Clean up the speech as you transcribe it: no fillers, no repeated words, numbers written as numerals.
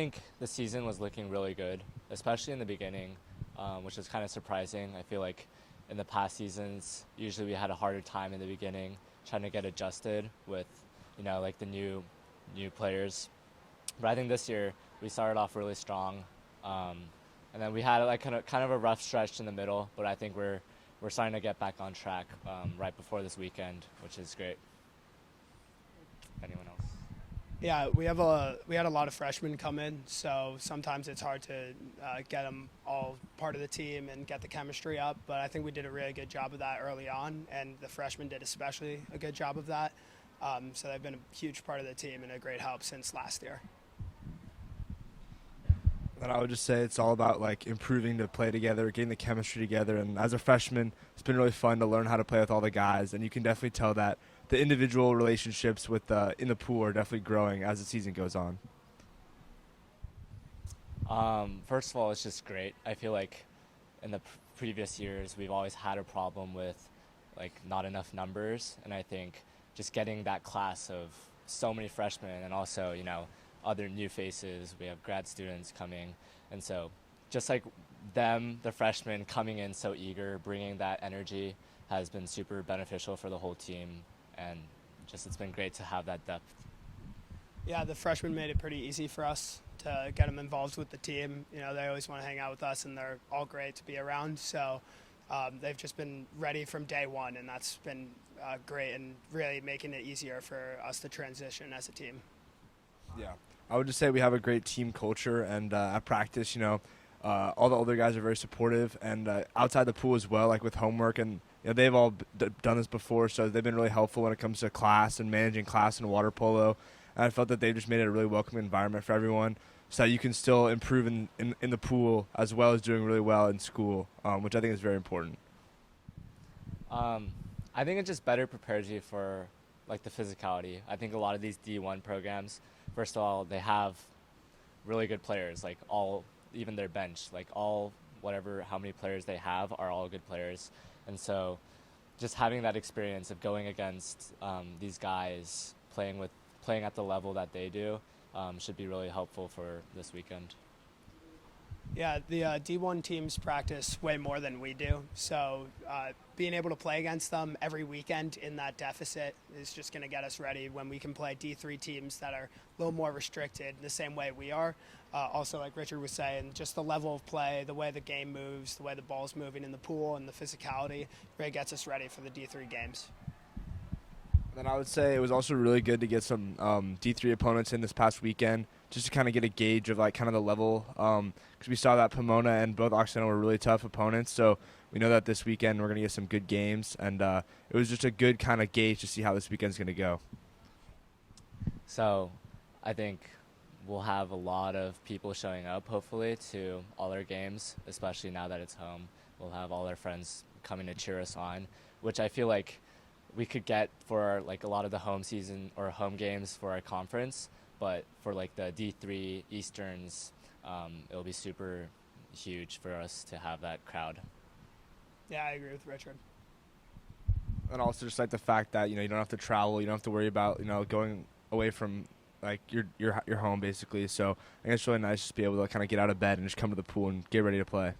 think the season was looking really good, especially in the beginning, which was kind of surprising. I feel like in the past seasons, usually we had a harder time in the beginning trying to get adjusted with, like the new players. But I think this year we started off really strong, and then we had like kind of a rough stretch in the middle. But I think we're starting to get back on track right before this weekend, which is great. Anyone else? Yeah, we had a lot of freshmen come in, so sometimes it's hard to get them all part of the team and get the chemistry up. But I think we did a really good job of that early on, and the freshmen did especially a good job of that. So they've been a huge part of the team and a great help since last year. And I would just say it's all about like improving to play together, getting the chemistry together. And as a freshman, it's been really fun to learn how to play with all the guys. And you can definitely tell that the individual relationships with in the pool are definitely growing as the season goes on. First of all, it's just great. I feel like in the previous years, we've always had a problem with like not enough numbers. And I think just getting that class of so many freshmen and also, other new faces. We have grad students coming. And so just like them, the freshmen coming in so eager, bringing that energy has been super beneficial for the whole team. And just it's been great to have that depth. Yeah, the freshmen made it pretty easy for us to get them involved with the team. They always want to hang out with us, and they're all great to be around. So they've just been ready from day one, and that's been great and really making it easier for us to transition as a team. Yeah, I would just say we have a great team culture, and at practice, all the older guys are very supportive, and outside the pool as well, like with homework, and they've all done this before, so they've been really helpful when it comes to class and managing class and water polo. And I felt that they just made it a really welcoming environment for everyone, so that you can still improve in the pool as well as doing really well in school, which I think is very important. I think it just better prepares you for like the physicality. I think a lot of these D1 programs, first of all, they have really good players, like even their bench, like how many players they have are all good players. And so just having that experience of going against these guys, playing at the level that they do, should be really helpful for this weekend. Yeah, the D1 teams practice way more than we do. So being able to play against them every weekend in that deficit is just going to get us ready when we can play D3 teams that are a little more restricted the same way we are. Also, like Richard was saying, just the level of play, the way the game moves, the way the ball's moving in the pool, and the physicality really gets us ready for the D3 games. Then I would say it was also really good to get some D3 opponents in this past weekend, just to kind of get a gauge of like kind of the level, because we saw that Pomona and both Occidental were really tough opponents. So we know that this weekend we're going to get some good games, and it was just a good kind of gauge to see how this weekend's going to go. So I think we'll have a lot of people showing up, hopefully, to all our games, especially now that it's home. We'll have all our friends coming to cheer us on, which I feel like we could get for like a lot of the home season or home games for our conference, but for like the D3 Easterns, it'll be super huge for us to have that crowd. Yeah, I agree with Richard. And also just like the fact that you don't have to travel, you don't have to worry about going away from like your home basically. So I think it's really nice just to be able to kind of get out of bed and just come to the pool and get ready to play.